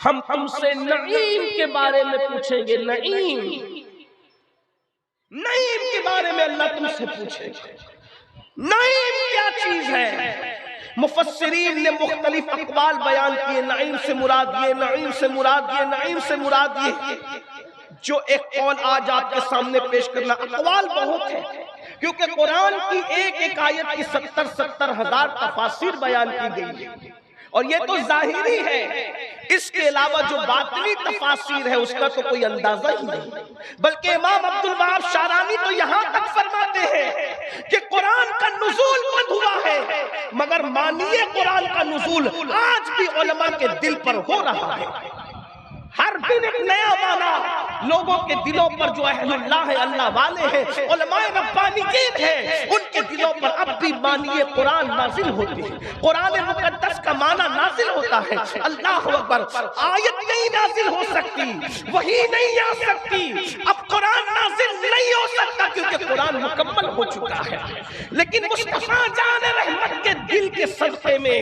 ہم تم سے نعیم کے بارے میں پوچھیں گے. نعیم کے بارے میں اللہ تم سے پوچھے گا. نعیم کیا چیز ہے؟ مفسرین نے مختلف اقوال بیان کیے. نعیم سے مراد یہ، نعیم سے مراد یہ، نعیم سے مراد یہ. جو ایک قول آج آپ کے سامنے پیش کرنا، اقوال بہت ہیں کیونکہ قرآن کی ایک ایک آیت کی 70 ہزار تفاسیر بیان کی گئی ہے، اور یہ تو ظاہری ہے. اس کے علاوہ جو باطنی تفاسیر ہے اس کا تو کوئی اندازہ ہی نہیں. بلکہ امام عبد الوہاب شارانی تو یہاں تک فرماتے ہیں کہ قرآن کا نزول بند ہوا ہے، مگر مانیے قرآن کا نزول آج بھی علماء کے دل پر ہو رہا ہے. ہر دن ایک نیا معنی لوگوں کے دلوں پر جو اہل اللہ ہے، اللہ والے ہیں، علماء ربانیین ہیں، ان کے دلوں پر اب بھی معنی قرآن نازل ہوتی ہے. قرآن مقدس کا معنی نازل ہوتا ہے. اللہ اکبر. آیت نہیں نازل ہو سکتی، وحی نہیں آ سکتی، اب قرآن نازل نہیں ہو سکتا کیونکہ قرآن مکمل ہو چکا ہے. لیکن مصطفیٰ جان رحمت کے دل کے صدقے میں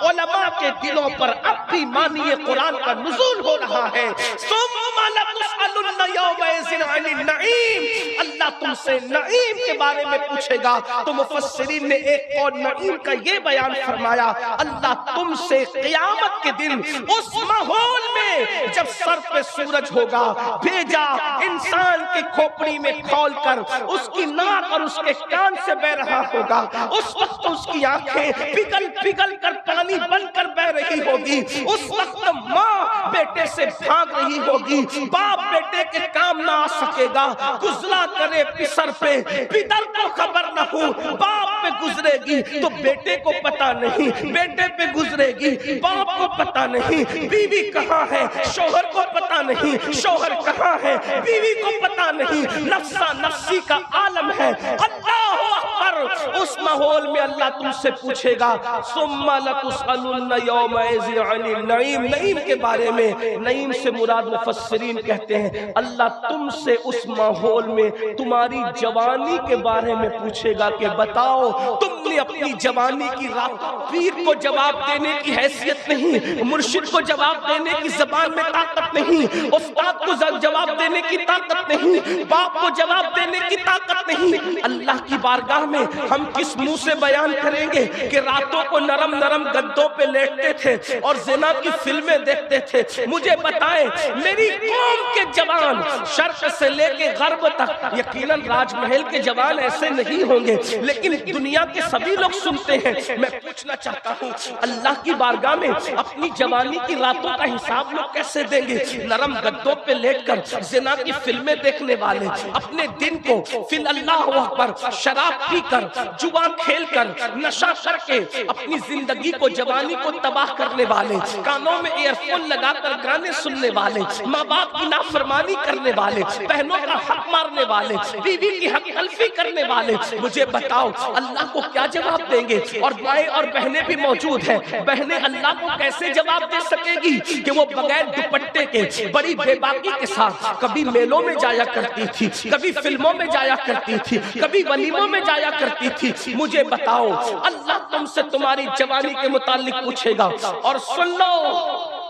علماء کے دلوں پر اب بھی معنی قرآن کا نزول ہو رہا ہے. ثم لتسألن یومئذ عن النعیم. اللہ تم سے نعیم کے بارے میں پوچھے گا. تو مفسرین نے ایک اور نعیم کا یہ بیان فرمایا، اللہ تم سے قیامت کے دن اس ماحول میں جب سر پہ سورج ہوگا بھیجا انسان کی کھوپڑی میں کھول کر اس کی ناک اور اس کے کان سے بہ رہا ہوگا، اس وقت اس کی آنکھیں پگھل پگھل کر پانی بن کر بہ رہی ہوگی. اس وقت ماں بیٹے سے بھاگ رہی ہوگی، باپ بیٹے کے کام نہ آ سکے گا. گزلا کرے پسر پہ، پدر کو خبر نہ ہو، باپ پہ گزرے گی تو بیٹے کو پتا نہیں، بیٹے پہ گزرے گی باپ کو پتا نہیں. بیوی کہاں ہے شوہر کو پتا نہیں، شوہر کہاں ہے بیوی کو پتا نہیں. نفسا نفسی کا عالم ہے. اللہ اکبر. اس ماحول میں اللہ تم سے پوچھے گا ثم لتسألن یومئذ عن النعیم. نعیم کے بارے میں، نعیم سے مراد مفسرین کہتے ہیں اللہ تم سے اس ماحول میں تمہاری جوانی کے بارے میں پوچھے گا کہ بتاؤ تم نے اپنی جوانی کی رات. پیر کو جواب دینے کی حیثیت نہیں، مرشد کو جواب دینے کی زبان میں طاقت نہیں، استاد کو جواب دینے کی طاقت نہیں، باپ کو جواب دینے کی طاقت نہیں. اللہ کی بارگاہ میں ہم کس منہ سے بیان کریں گے کہ راتوں کو نرم نرم گدوں پہ لیٹتے تھے اور زنا کی فلمیں دیکھتے تھے. مجھے بتائیں میری قوم کے جوان شرق سے لے کے غرب تک، یقیناً راج محل کے جوان ایسے نہیں ہوں گے لیکن دنیا کے سبھی لوگ سنتے ہیں. میں پوچھنا چاہتا ہوں اللہ کی بارگاہ میں اپنی جوانی کی راتوں کا حساب لوگ کیسے دیں گے؟ نرم گدوں پہ لیٹ کر زنا کی فلمیں دیکھنے والے، اپنے دن کو فی اللہ اکبر شراب پی کر، جوا کھیل کر، نشہ کر کے اپنی زندگی کو، جوانی کو تباہ کرنے والے، کانوں میں ایئر فون لگا کر گانے سننے والے، ماں باپ کی نافرمانی کرنے والے، بہنوں کا حق مارنے والے، بیوی کی حق تلفی کرنے والے. مجھے بتاؤ اللہ کو کیا جواب دیں گے؟ اور مائیں اور بہنیں بھی موجود ہیں. بہنیں اللہ کو کیسے جواب دے سکے گی کہ وہ بغیر دوپٹے کے بڑی بے باکی کے ساتھ کبھی میلوں میں جایا کرتی تھی، کبھی فلموں میں جایا کرتی تھی، کبھی ولیموں میں جایا کرتی تھی. مجھے بتاؤ اللہ تم سے تمہاری جوانی کے متعلق پوچھے گا. اور سن لو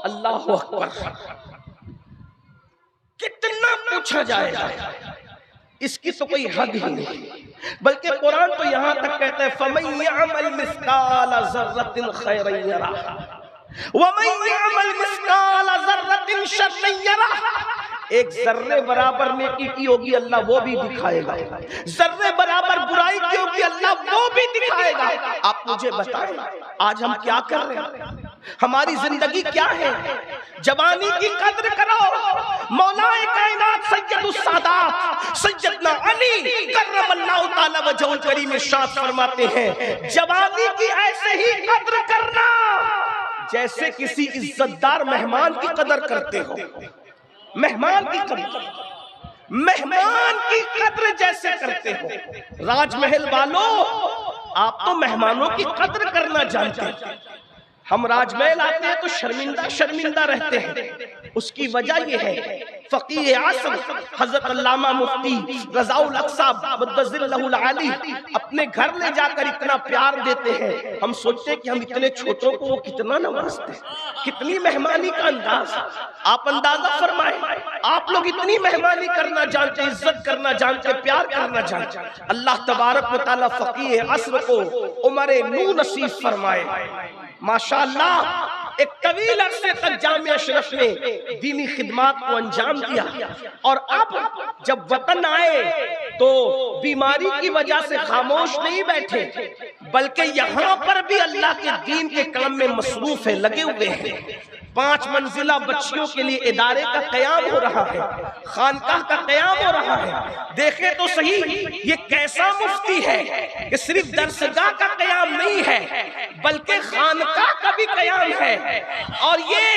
اللہ اکبر، کتنا پوچھا جائے گا اس کی تو کوئی حد ہی نہیں. بلکہ قرآن تو یہاں تک کہتا ہے فَمَن يَعْمَلْ مِثْقَالَ ذَرَّةٍ خَيْرًا يَرَهُ وَمَن يَعْمَلْ مِثْقَالَ ذَرَّةٍ شَرًّا يَرَهُ. ایک ذرے برابر نیکی کی ہوگی اللہ وہ بھی دکھائے گا، ذرے برابر برائی کی ہوگی اللہ وہ بھی دکھائے گا. آپ مجھے بتائیں آج ہم کیا کر رہے ہیں؟ ہماری زندگی کیا ہے؟ جوانی کی قدر کرو. مولا کائنات سید السادات سیدنا علی کرم اللہ تعالی وجہ الکریم ارشاد فرماتے ہیں جوانی کی ایسے ہی قدر کرنا جیسے کسی عزتدار مہمان کی قدر کرتے ہو. مہمان کی قدر، مہمان کی قدر جیسے کرتے ہو. راج محل والوں آپ تو مہمانوں کی قدر کرنا جانتے ہیں. ہم راج محل آتے ہیں تو شرمندہ رہتے ہیں. اس کی وجہ یہ ہے فقیہ عصر حضرت علامہ مفتی رضا الاقصی مدظل لہ العالی اپنے گھر لے جا کر اتنا پیار دیتے ہیں، ہم سوچتے کہ ہم اتنے چھوٹوں کو وہ کتنا نوازتے ہیں، کتنی مہمانی کا انداز۔ آپ اندازہ فرمائیں، آپ لوگ اتنی مہمانی کرنا جانتے، عزت کرنا جانتے، پیار کرنا جانتے، اللہ تبارک و تعالی فقیہ عصر کو عمر نو نصیب فرمائے۔ ماشاءاللہ ایک طویل عرصے تک جامعہ اشرف نے دینی خدمات کو انجام دیا، اور اب جب وطن آئے تو بیماری کی وجہ سے خاموش نہیں بیٹھے، بلکہ یہاں پر بھی اللہ کے دین کے کام میں مصروف ہے، لگے ہوئے ہیں۔ 5 منزلہ بچیوں کے لیے ادارے کا قیام ہو رہا ہے، خانقاہ کا قیام ہو رہا ہے۔ دیکھیں تو صحیح یہ کیسا مفتی ہے کہ صرف درسگاہ کا قیام نہیں ہے بلکہ خانقاہ کا بھی قیام ہے، اور یہ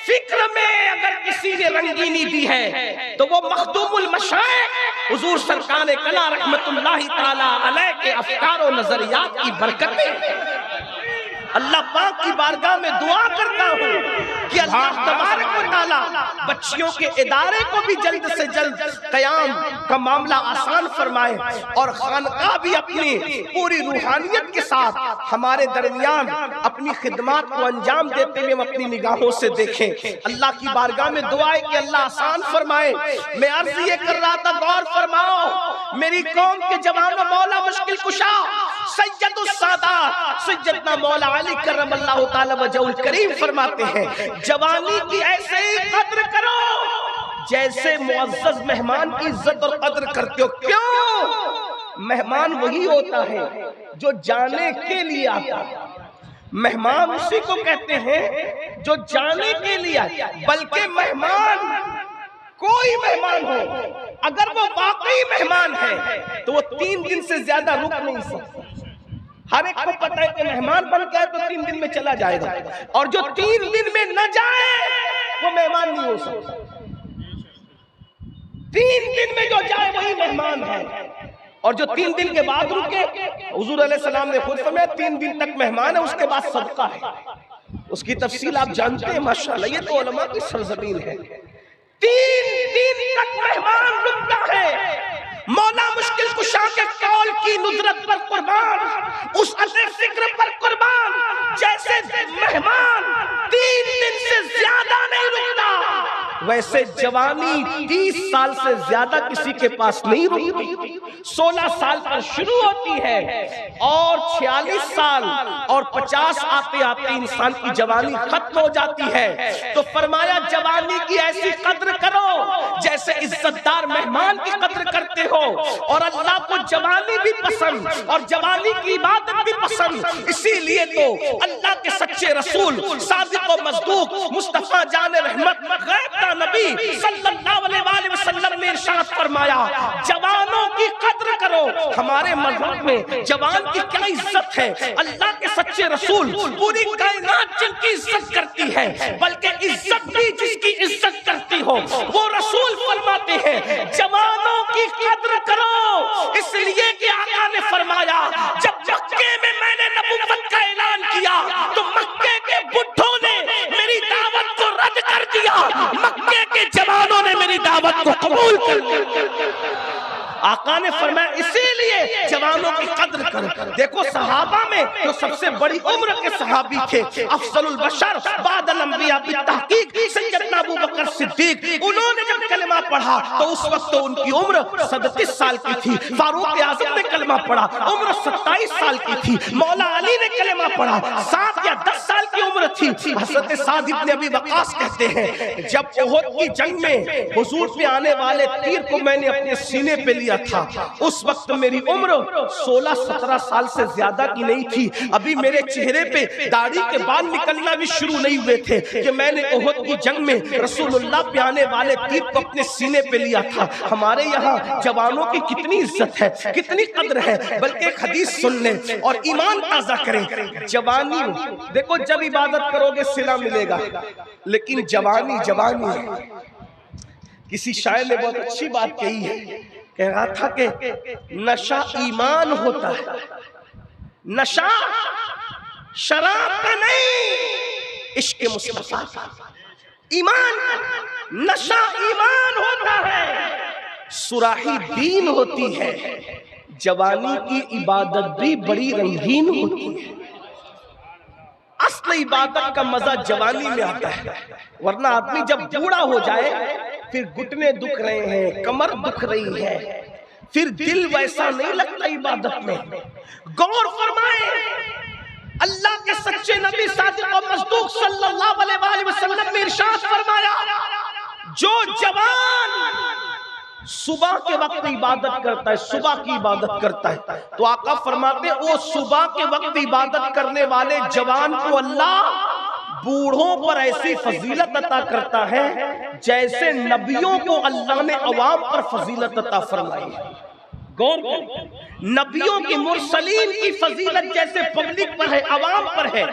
فکر میں اگر کسی نے رنگینی دی ہے تو وہ مخدوم المشائخ حضور سرکار کلا رحمت اللہ تعالی علیہ کے افکار و نظریات کی برکتیں۔ اللہ پاک کی بارگاہ میں دعا کرتا ہوں کہ اللہ تبارک و تعالی بچیوں کے ادارے کو بھی جلد سے جلد قیام کا معاملہ آسان فرمائے، اور خانقاہ بھی اپنی پوری روحانیت کے ساتھ ہمارے درمیان اپنی خدمات کو انجام دیتے ہوئے اپنی نگاہوں سے دیکھیں۔ اللہ کی بارگاہ میں دعا ہے کہ اللہ آسان فرمائے۔ میں عرض یہ کر رہا تھا، غور فرماؤ میری قوم کے جوانوں، مولا مشکل کشا سید السادات سیدنا مولا علی کرم اللہ تعالی وجہ الکریم فرماتے ہیں، جوانی کی ایسے ہی قدر کرو جیسے معزز مہمان کی عزت اور قدر کرتے ہو۔ کیوں؟ مہمان وہی ہوتا ہے جو جانے کے لیے آتا ہے، مہمان اسی کو کہتے ہیں جو جانے کے لیے آتا ہے۔ بلکہ مہمان، کوئی مہمان ہو اگر وہ واقعی مہمان ہے تو وہ 3 دن سے زیادہ رک نہیں سکتا۔ ہر ایک کو پتہ ہے کہ مہمان بن کے تو 3 دن میں چلا جائے گا، اور جو 3 دن میں نہ جائے وہ مہمان نہیں ہو سکتا۔ 3 دن میں جو جائے وہی مہمان ہے، اور جو 3 دن کے بعد رکے، حضور علیہ السلام نے خود فرمایا 3 دن تک مہمان ہے، اس کے بعد صدقہ ہے۔ اس کی تفصیل آپ جانتے ہیں ماشاءاللہ، یہ تو علماء کی سرزمین ہے۔ 3 دن تک مہمان رکتا ہے۔ مولا مشکل کشا کے قول کی ندرت پر قربان، اس اثر فکر پر قربان، جیسے مہمان 3 دن سے زیادہ نہیں رکتا، ویسے جوانی 30 سال سے زیادہ کسی کے پاس نہیں رکتی۔ 16 سال پر شروع ہوتی ہے اور 46 سال اور 50 آتے آتے انسان کی جوانی ختم ہو جاتی ہے۔ تو فرمایا جوانی کی ایسی قدر کرو جیسے عزت دار مہمان کی قدر کرتے ہو، اور اللہ کو جوانی بھی پسند اور جوانی کی عبادت بھی پسند۔ اسی لیے تو اللہ کے سچے رسول صادق و مصدوق مصطفیٰ جان رحمت غیب کا نبی صلی اللہ علیہ وآلہ وسلم نے ارشاد فرمایا جوانوں کی قدر کرو۔ ہمارے مذہب میں جوان کی کیا عزت ہے، اللہ کے سچے رسول پوری کائنات جن کی عزت کرتی ہے، بلکہ عزت بھی جس کی عزت کرتی ہو وہ رسول فرماتے ہیں جوانوں کی قدر کرو۔ اس لیے کہ آقا نے فرمایا جب مکے میں نے نبوت کا اعلان کیا تو مکے کے بڈھوں نے میری دعوت کو رد کر دیا، مکے کے جوانوں نے میری دعوت کو قبول کر دیا۔ آقا نے فرمایا اسی لیے جوانوں کی قدر کرو۔ دیکھو صحابہ میں جو سب سے بڑی عمر کے صحابی تھے، افضل البشر بعد الانبیاء بالتحقیق سیدنا ابو بکر صدیق، انہوں نے جب کلمہ پڑھا تو اس وقت تو ان کی عمر 37 سال کی تھی۔ فاروق اعظم نے کلمہ پڑھا، عمر 27 سال کی تھی۔ مولا علی نے کلمہ پڑھا، 7 یا 10 سال کی عمر تھی۔ حضرت سعد بن ابی وقاص کہتے ہیں جب احد کی جنگ میں حضور پہ آنے والے تیر کو میں نے اپنے سینے پہ لیا تھا، اس وقت میری عمر 16-17 سال سے زیادہ کی نہیں تھی، ابھی میرے چہرے پہ داڑھی کے بال نکلنا بھی شروع نہیں ہوئے تھے کہ میں نے احد کی جنگ میں رسول اللہ پہ آنے والے تیر کو اپنے سینے پہ لیا تھا۔ ہمارے یہاں جوانوں کی کتنی عزت ہے، کتنی قدر ہے، بلکہ ایک حدیث سن لیں اور ایمان تازہ کریں۔ جوانی دیکھو جب عبادت کرو گے صلہ ملے گا، لیکن جوانی جوانی ہے۔ کسی شاعر نے بہت اچھی بات کہی ہے، کہہ رہا تھا کہ نشہ ایمان ہوتا ہے، نشہ شراب کا نہیں، عشق مصطفیٰ کا ایمان۔ نشہ ایمان ہوتا ہے، سراحی دین ہوتی ہے، جوانی کی عبادت بھی بڑی رنگین ہوتی ہے۔ اصل عبادت کا مزہ جوانی میں آتا ہے، ورنہ آدمی جب بوڑھا ہو جائے پھر گھٹنے دکھ رہے ہیں، کمر دکھ رہی ہے، پھر دل ویسا نہیں لگتا عبادت میں۔ غور فرمائیں، اللہ کے سچے نبی صادق و مصدوق صلی اللہ علیہ وآلہ وسلم نے ارشاد فرمایا، جو جوان صبح کے وقت عبادت کرتا ہے، صبح کی عبادت کرتا ہے، تو آقا فرماتے ہیں وہ صبح کے وقت عبادت کرنے والے جوان کو اللہ بوڑھوں پر ایسی فضیلت عطا کرتا ہے جیسے نبیوں کو اللہ نے عوام پر فضیلت عطا فرمائی ہے۔ غور کریں، نبیوں کی مرسلین کی فضیلت جیسے پبلک پر ہے، عوام پر ہے،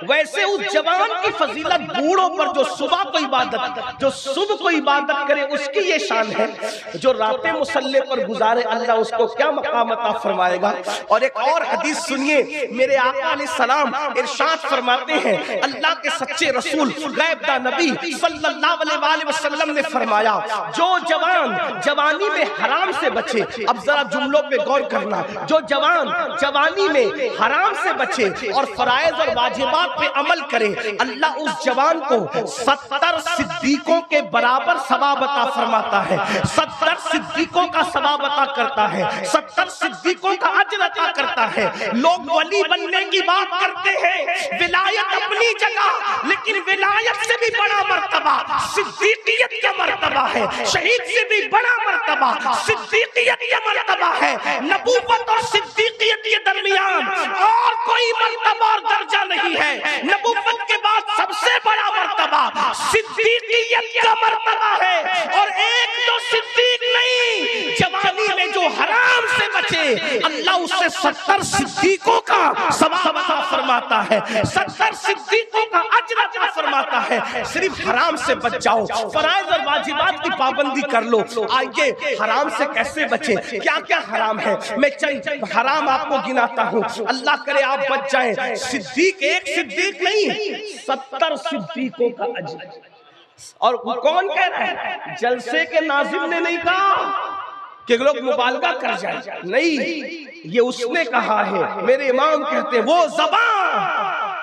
ویسے اس جوان کی فضیلت بوڑھوں پر جو صبح کو عبادت، جو صبح کو عبادت کرے اس کی یہ شان ہے۔ جو راتیں مصلی پر گزارے اللہ اس کو کیا مقام عطا فرمائے گا۔ اور ایک اور حدیث سنیے، میرے آقا علیہ السلام ارشاد فرماتے ہیں، اللہ کے سچے رسول غیب داں نبی صلی اللہ علیہ وآلہ وسلم نے فرمایا، جو جوان جوانی میں حرام سے بچے، اب ذرا جملوں پہ غور کرنا، جو جوان جوانی میں حرام سے بچے اور فرائض اور واجبات پہ عمل کرے، اللہ اس جوان کو 70 صدیقوں کے برابر ثواب عطا فرماتا ہے، 70 صدیقوں کا ثواب عطا کرتا ہے، 70 صدیقوں کا اجر عطا کرتا ہے۔ لوگ ولی بننے کی بات کرتے ہیں، ولایت اپنی جگہ، لیکن ولایت سے بھی بڑا مرتبہ صدیقیت کا مرتبہ ہے، شہید سے بھی بڑا مرتبہ صدیقیت کا مرتبہ ہے۔ نبوت اور صدیقیت کے درمیان اور کوئی مرتبہ اور درجہ نہیں ہے، نبوت کے بعد سب سے بڑا مرتبہ صدیقیت کا مرتبہ ہے۔ اور ایک تو صدیق نہیں، جوانی میں جو حرام سے بچے اللہ اس سے 70 صدیقوں کا ثواب عطا فرماتا ہے، 70 صدیقوں کا اجر عطا فرماتا ہے۔ صرف حرام سے بچ جاؤ، فرائض اور واجبات کی پابندی کر لو۔ آئیے حرام سے کیسے بچے، کیا کیا حرام ہے، میں چند حرام آپ کو گناتا ہوں، اللہ کرے آپ بچ جائیں۔ صدیق ایک صدیق نہیں، 70 صدیقوں کا اجر۔ اور کون کہہ رہا ہے؟ جلسے کے ناظم نے نہیں کہا کہ لوگ مبالغہ کر جائیں، نہیں، یہ اس نے کہا ہے۔ میرے امام کہتے ہیں، وہ زبان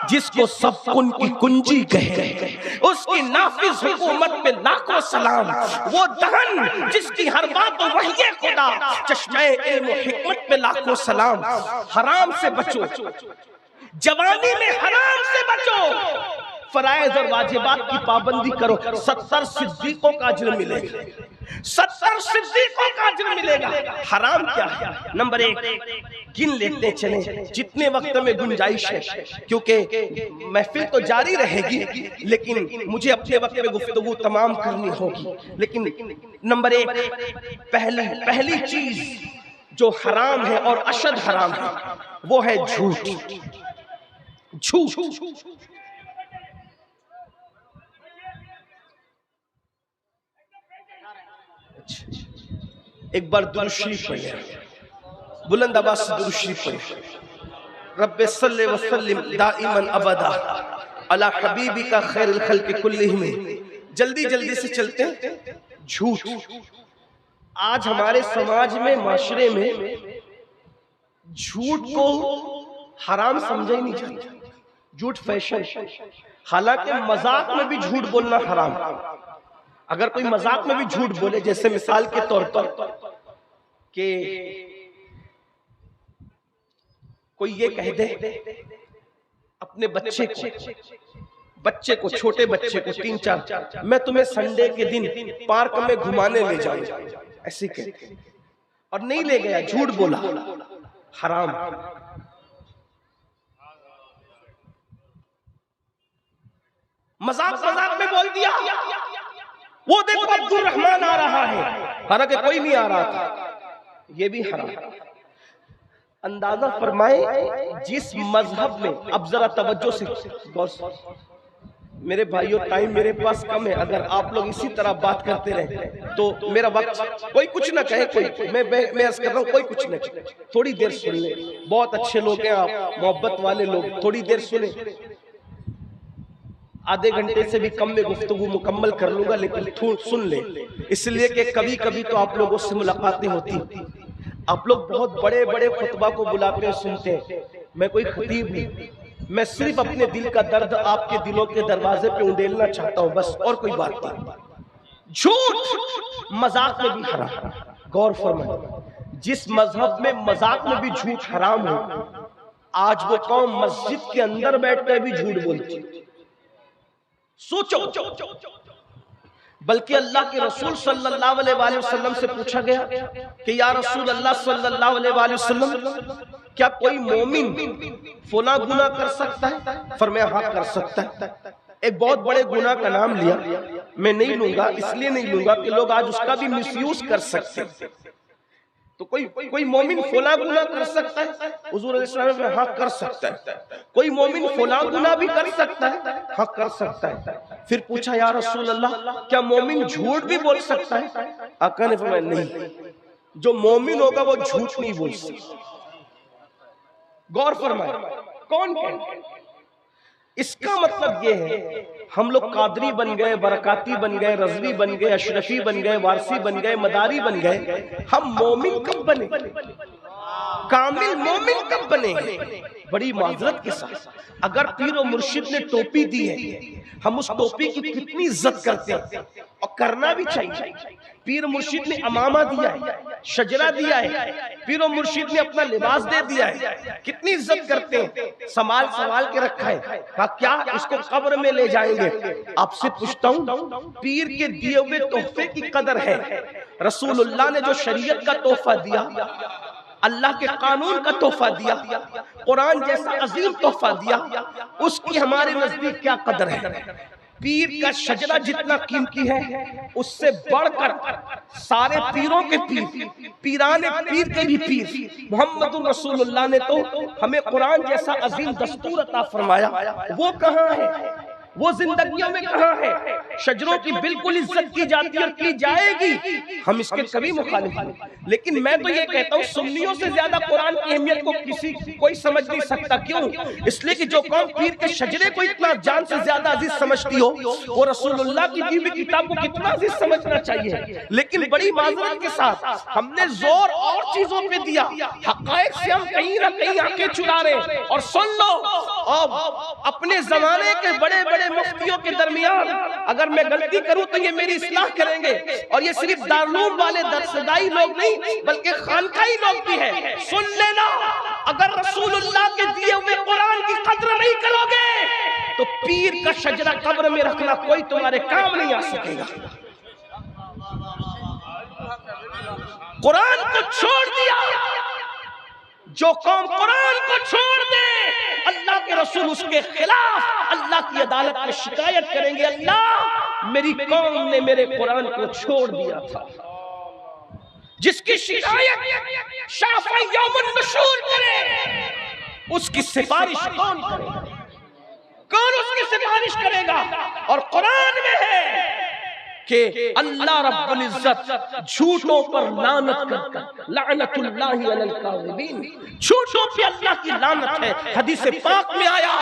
جس کو سب کن کی کنجی کہے، اس کی نافذ حکومت پہ لاکھوں سلام، وہ دہن جس کی ہر بات وحی خدا، چشمہ علم و حکمت پہ لاکھوں سلام۔ حرام سے بچو، جوانی میں حرام سے بچو، فرائض اور واجبات کی پابندی کرو، 70 صدیقوں کا اجر ملے گا، 70 صدیقوں کا اجر ملے گا۔ حرام کیا ہے؟ نمبر 1 گن لیتے چلیں جتنے وقت میں گنجائش ہے، کیونکہ محفل تو جاری رہے گی لیکن مجھے اپنے وقت میں گفتگو تمام کرنی ہوگی۔ لیکن نمبر 1 پہلی چیز جو حرام ہے اور اشد حرام ہے وہ ہے جھوٹ۔ جھوٹ ایک بار درود شریف پڑھیں، بلند آواز سے درود شریف پڑھیں۔ رب صلی وسلم دائما ابدا علی حبیبک خیر الخلق کلہم۔ جلدی جلدی سے چلتے ہیں۔ جھوٹ آج ہمارے سماج میں، معاشرے میں جھوٹ کو حرام سمجھا ہی نہیں جاتا، جھوٹ فیشن۔ حالانکہ مذاق میں بھی جھوٹ بولنا حرام۔ اگر کوئی مذاق میں بھی جھوٹ بولے، جیسے مثال کے طور پر کہ کوئی یہ کہہ دے اپنے بچے کو چھوٹے بچے کو 3-4 میں تمہیں سنڈے کے دن پارک میں گھمانے لے جاؤں، ایسے کہتے اور نہیں لے گیا، جھوٹ بولا، حرام۔ مذاق میں بول دیا، وہ دیکھو عبد الرحمن آ رہا ہے، حالانکہ کوئی نہیں آ رہا تھا، یہ بھی حرام۔ اندازہ فرمائیں جس مذہب میں، اب ذرا توجہ سے غور سے، میرے بھائیو ٹائم میرے پاس کم ہے، اگر آپ لوگ اسی طرح بات کرتے رہے تو میرا وقت، کوئی کچھ نہ کہے، میں عرض کر رہا ہوں کوئی کچھ نہ کہے، تھوڑی دیر سن لیں، بہت اچھے لوگ ہیں آپ، محبت والے لوگ، تھوڑی دیر سنیں۔ آدھے گھنٹے سے بھی کم میں گفتگو مکمل کر لوں گا، لیکن سن لیں، اس لیے کہ کبھی کبھی تو آپ لوگوں سے ملاقاتیں ہوتی، آپ لوگ بہت بڑے بڑے خطبہ کو بلاتے ہیں سنتے ہیں، میں کوئی خطیب نہیں، میں صرف اپنے دل کا درد آپ کے دلوں کے دروازے پہ انڈیلنا چاہتا ہوں بس، اور کوئی بات نہیں۔ جھوٹ مذاق میں بھی حرام، غور فرمائیں، جس مذہب میں مذاق میں بھی جھوٹ حرام ہو، آج وہ قوم مسجد کے اندر بیٹھ کر بھی جھوٹ بولتی۔ سوچو، بلکہ اللہ کے رسول صلی اللہ علیہ وآلہ وسلم سے پوچھا گیا کہ یا رسول اللہ صلی اللہ علیہ وآلہ وسلم، کیا کوئی مومن فلاں گناہ کر سکتا ہے؟ فرمایا ہاں کر سکتا ہے۔ ایک بہت بڑے گناہ کا نام لیا، میں نہیں لوں گا، اس لیے نہیں لوں گا کہ لوگ آج اس کا بھی مس یوز کر سکتے ہیں۔ تو کوئی مومن فلاں گناہ کر سکتا ہے؟ حضور علیہ السلام نے ہاں کر سکتا ہے۔ کوئی مومن فلاں گناہ بھی کر سکتا ہے؟ ہاں کر سکتا ہے۔ پھر پوچھا یا رسول اللہ کیا مومن جھوٹ بھی بول سکتا ہے؟ آقا نے فرمایا نہیں، جو مومن ہوگا وہ جھوٹ نہیں بول سکتا۔ غور فرمائے، کون اس کا مطلب یہ ہے ہم لوگ قادری بن گئے، برکاتی بن گئے، رضوی بن گئے، اشرفی بن گئے، وارثی بن گئے، مداری بن گئے، ہم مومن کب بنے؟ کامل مومن کب بنے؟ بڑی معذرت کے ساتھ اگر پیر و مرشد نے ٹوپی دی ہے، ہم اس ٹوپی کی کتنی عزت کرتے ہیں، اور کرنا بھی چاہیے۔ پیر و مرشد نے امامہ دیا ہے، شجرہ دیا ہے، پیر و مرشد نے اپنا لباس دے دیا ہے، کتنی عزت کرتے ہیں، سنبھال کے رکھا ہے، کہا کیا اس کو قبر میں لے جائیں گے؟ آپ سے پوچھتا ہوں، پیر کے دیے ہوئے تحفے کی قدر ہے؟ رسول اللہ نے جو شریعت کا تحفہ دیا، اللہ کے قانون کا تحفہ دیا، قرآن جیسا عظیم تحفہ دیا، اس کی ہمارے نزدیک کیا قدر ہے؟ پیر کا شجرہ جتنا قیمتی ہے، اس سے بڑھ کر سارے پیروں کے پیر، پیران پیر کے بھی پیر محمد رسول اللہ نے تو ہمیں قرآن جیسا عظیم دستور عطا فرمایا، وہ کہاں ہے؟ وہ زندگیوں میں کہاں ہے؟ شجروں کی بالکل عزت کی جاتی اور کی جائے گی، ہم اس کے کبھی مخالف ہیں، لیکن میں تو یہ کہتا ہوں سنیوں سے زیادہ قرآن کی اہمیت کو کوئی سمجھ نہیں سکتا۔ کیوں؟ اس لیے کہ جو قوم پیر کے شجرے کو اتنا جان سے زیادہ عزیز سمجھتی ہو، وہ رسول اللہ کی دی ہوئی کتاب کو کتنا عزیز سمجھنا چاہیے۔ لیکن بڑی معذرت کے ساتھ ہم نے زور اور چیزوں پہ دیا، حقائق سے ہم کہیں نہ کہیں آنکھیں چرا رہے۔ اور سن لو، اپنے زمانے کے بڑے بڑے مفتیوں کے درمیان اگر میں غلطی کروں تو یہ میری اصلاح کریں گے، اور یہ صرف دارالعلوم والے درسدائی لوگ نہیں بلکہ خانقاہی لوگ بھی ہیں۔ سن لینا، اگر رسول اللہ کے دیے ہوئے قرآن کی قدر نہیں کرو گے تو پیر کا شجرہ قبر میں رکھنا کوئی تمہارے کام نہیں آ سکے گا۔ قرآن کو چھوڑ دیا، جو قوم قرآن کو چھوڑ دے اللہ کے رسول اس کے خلاف اللہ کی عدالت میں شکایت کریں گے، اللہ میری قوم نے میرے قرآن کو چھوڑ دیا تھا۔ جس کی شکایت شافعی یوم النشور کرے، اس کی سفارش کون کرے گا؟ کون اس کی سفارش کرے گا؟ اور قرآن میں ہے کہ اللہ رب العزت جھوٹوں پر لعنت کرتا ہے، لعنت اللہ علی الکاذبین، جھوٹوں پہ اللہ کی لعنت ہے۔ حدیث پاک میں آیا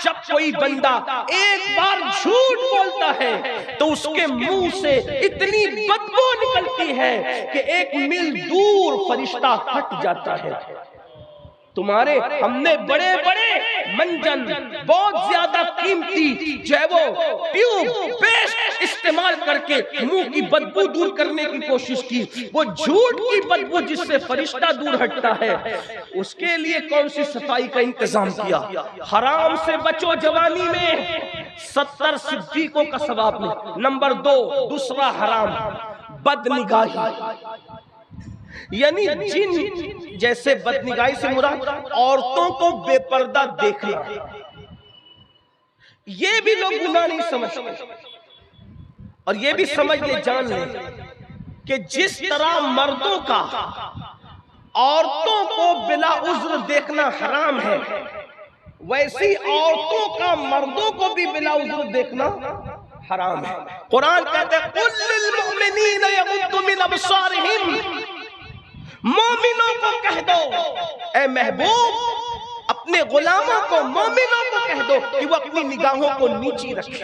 جب کوئی بندہ ایک بار جھوٹ بولتا ہے تو اس کے منہ سے اتنی بدبو نکلتی ہے کہ ایک میل دور فرشتہ ہٹ جاتا ہے۔ تمہارے ہم نے بڑے بڑے منجن، بہت زیادہ قیمتی جو ہے وہ ٹیوب پیسٹ استعمال کر کے منہ کی بدبو دور کرنے کی کوشش کی، وہ جھوٹ کی بدبو جس سے فرشتہ دور ہٹتا ہے، اس کے لیے کون سی صفائی کا انتظام کیا؟ حرام سے بچو جوانی میں، 70 صدیقوں کا ثواب نہیں۔ نمبر 2، دوسرا حرام بد نگاہی، یعنی جن جیسے بدنگاہی سے مراد عورتوں کو بے پردہ دیکھنا، یہ بھی لوگ گناہ نہیں سمجھتے۔ اور یہ بھی سمجھ لے، جان لے کہ جس طرح مردوں کا عورتوں کو بلا عذر دیکھنا حرام ہے، ویسی عورتوں کا مردوں کو بھی بلا عذر دیکھنا حرام ہے۔ قرآن کہتا ہے قُلْ لِلْمُؤْمِنِينَ يَغُضُّوا مِنْ أَبْصَارِهِمْ، مومنوں کو کہہ دو اے محبوب اپنے غلاموں کو مومنوں کو کہہ دو کہ وہ اپنی نگاہوں کو نیچی رکھیں۔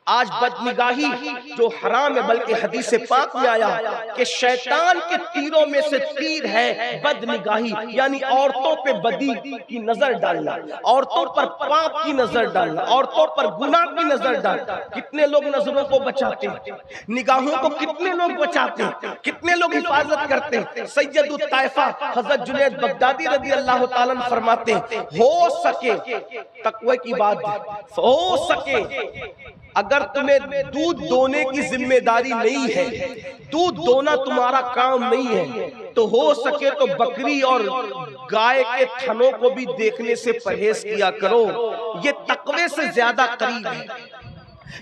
آج بد نگاہی جو حرام ہے، بلکہ حدیث پاک میں آیا کہ شیطان کے تیروں میں سے تیر ہے بد نگاہی، یعنی عورتوں پہ بدی کی نظر ڈالنا، عورتوں پر پاپ کی نظر ڈالنا، عورتوں پر گناہ کی نظر ڈالنا۔ کتنے لوگ نظروں کو بچاتے ہیں، نگاہوں کو کتنے لوگ بچاتے ہیں، کتنے لوگ حفاظت کرتے ہیں۔ سید الطائفہ حضرت جنید بغدادی رضی اللہ تعالیٰ عنہ فرماتے ہیں ہو سکے تقوی کی بات، ہو سکے اگر تمہیں دودھ دونے کی ذمہ داری نہیں ہے، دودھ دونا تمہارا کام نہیں ہے، تو ہو سکے تو بکری اور گائے کے تھنوں کو بھی دیکھنے سے پرہیز کیا کرو۔ یہ تقوی سے زیادہ قریب ہے،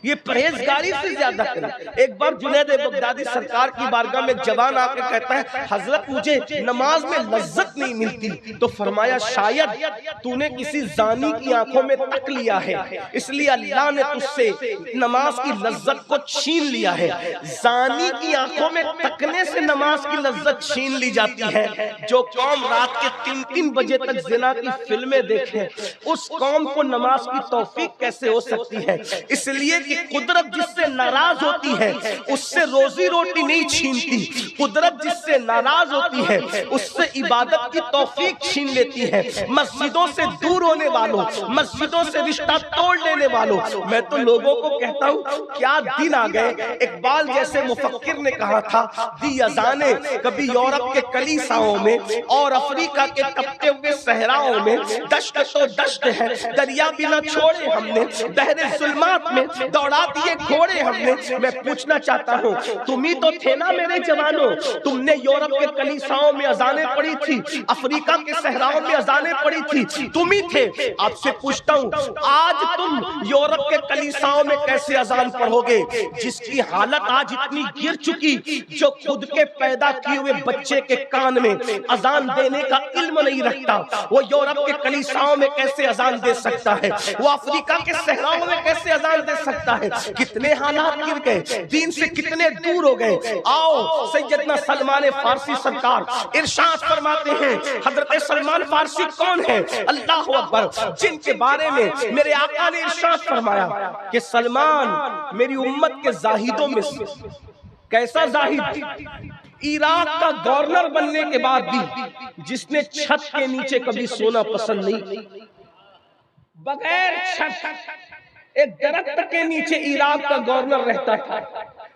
یہ پرہیزگاری سے زیادہ قریب۔ ایک بار جنید بغدادی سرکار کی بارگاہ میں ایک جوان آ کے کہتا ہے حضرت مجھے نماز میں لذت نہیں ملتی، تو فرمایا شاید تو نے کسی زانی کی آنکھوں میں تک لیا ہے، اس لیے اللہ نے تجھ سے نماز کی لذت کو چھین لیا ہے۔ زانی کی آنکھوں میں تکنے سے نماز کی لذت چھین لی جاتی ہے۔ جو قوم رات کے 3 بجے تک زنا کی فلمیں دیکھیں، اس قوم کو نماز کی توفیق کیسے ہو سکتی ہے؟ اس لیے کہ قدرت جس سے ناراض ہوتی ہے اس سے روزی روٹی نہیں چھینتی، قدرت جس سے ناراض ہوتی ہے اس سے عبادت کی توفیق چھین لیتی ہے۔ مسجدوں سے دور ہونے والوں، مسجدوں سے رشتہ توڑ لینے والوں، میں تو لوگوں کو کہتا ہوں کیا دن آ گئے۔ اقبال جیسے مفکر نے کہا تھا دی اذانیں کبھی یورپ کے کلیساؤں میں اور افریقہ کے تپتے ہوئے صحراؤں میں، دشت تو دشت ہے دریا بھی نہ چھوڑے ہم نے، بحر ظلمات میں دوڑا دیے گھوڑے ہم نے۔ میں پوچھنا چاہتا ہوں تم ہی تو تھے نا میرے جوانوں، تم نے یورپ کے کلیساؤں میں اذانیں پڑھی تھی، افریقہ کے صحراؤں میں اذانیں پڑھی تھی، تم ہی تھے۔ آپ سے پوچھتا ہوں آج تم یورپ کے کلیساؤں میں کیسے اذان پڑھو گے؟ جس کی حالت آج اتنی گر چکی، جو خود کے پیدا کیے ہوئے بچے کے کان میں اذان دینے کا علم نہیں رکھتا، وہ یورپ کے کلیساؤں میں کیسے اذان دے سکتا ہے؟ وہ افریقہ کے صحراؤں میں کیسے اذان دے سکتا ہے؟ کتنے حالات گر گئے، دین سے کتنے دور ہو گئے۔ آؤ سیدنا سلمان فارسی سرکار ارشاد فرماتے ہیں، حضرت سلمان فارسی کون ہے؟ اللہ اکبر، جن کے بارے میں میرے آقا نے ارشاد فرمایا کہ سلمان میری امت کے زاہدوں میں سے۔ کیسا زاہد؟ عراق کا گورنر بننے کے بعد بھی جس نے چھت کے نیچے کبھی سونا پسند نہیں، بغیر چھت ایک درخت کے نیچے عراق کا گورنر رہتا تھا،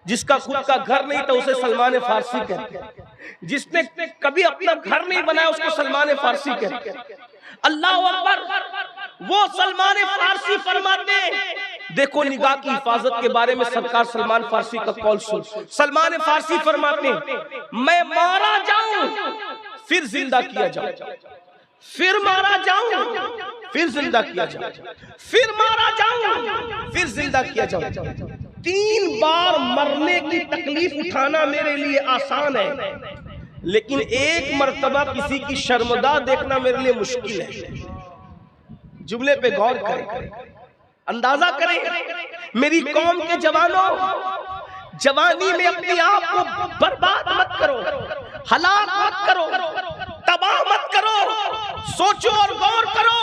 جس کا خود کا گھر نہیں تھا اسے سلمان فارسی کہتے ہیں، جس نے کبھی اپنا گھر نہیں بنایا اس کو سلمان فارسی کہتے ہیں۔ اللہ اکبر، وہ سلمان فارسی فرماتے ہیں، دیکھو نگاہ کی حفاظت کے بارے میں سرکار سلمان فارسی کا قول سن۔ سلمان فارسی فرماتے ہیں میں مارا جاؤں پھر زندہ کیا جاؤں، پھر مارا جاؤں پھر زندہ کیا جاؤں، پھر مارا جاؤں پھر زندہ کیا جاؤں۔ 3 بار مرنے کی تکلیف اٹھانا میرے لیے آسان ہے، لیکن 1 مرتبہ کسی کی شرمگاہ دیکھنا میرے لیے مشکل ہے۔ جملے پہ غور کریں، اندازہ کریں، میری قوم کے جوانوں، جوانی میں اپنے آپ کو برباد مت کرو، ہلاک مت کرو، تباہ مت کرو، سوچو اور غور کرو۔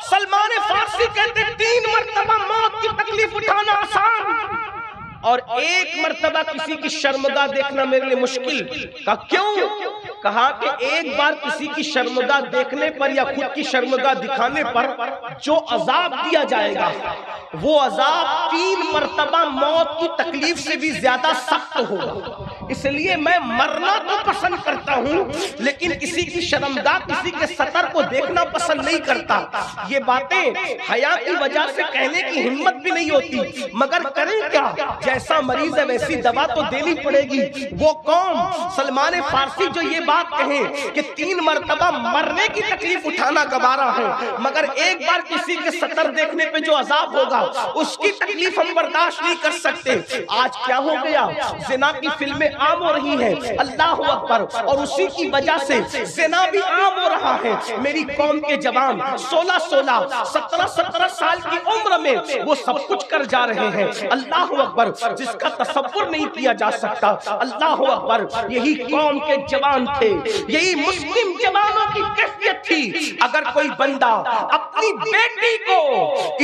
سلمان فارسی کہتے 3 مرتبہ موت کی تکلیف اٹھانا آسان اور 1 مرتبہ کسی کی شرمگاہ دیکھنا میرے لیے مشکل۔ کہا کیوں؟ کہا کہ 1 بار کسی کی شرمگاہ دیکھنے پر یا خود کی شرمگاہ دکھانے پر جو عذاب دیا جائے گا وہ عذاب 3 مرتبہ موت کی تکلیف سے بھی زیادہ سخت ہوگا۔ اس لیے میں مرنا تو پسند کرتا ہوں لیکن کسی کی شرمگاہ، کسی کے سطر کو دیکھنا پسند نہیں کرتا۔ یہ باتیں حیا کی وجہ سے کہنے کی ہمت بھی نہیں ہوتی، مگر کریں کیا؟ جیسا مریض ہے ویسی دوا تو دینی پڑے گی۔ وہ قوم سلمان فارسی جو یہ بات کہیں کہ 3 مرتبہ مرنے کی تکلیف اٹھانا گوارا ہے، مگر 1 بار کسی کے سطر دیکھنے پہ جو عذاب ہوگا اس کی تکلیف ہم برداشت نہیں کر سکتے۔ آج کیا ہو گیا؟ زنا کی فلمیں عام ہو رہی ہیں، اللہ اکبر، اور اسی کی وجہ سے زنا بھی عام ہو رہا ہے۔ میری قوم کے جوان 16 17 سال کی عمر میں وہ سب کچھ کر جا رہے ہیں، اللہ اکبر، جس کا تصور نہیں کیا جا سکتا، اللہ اکبر۔ یہی قوم کے جوان تھے، یہی مسلم جوانوں کی کیفیت تھی۔ اگر کوئی بندہ اپنی بیٹی کو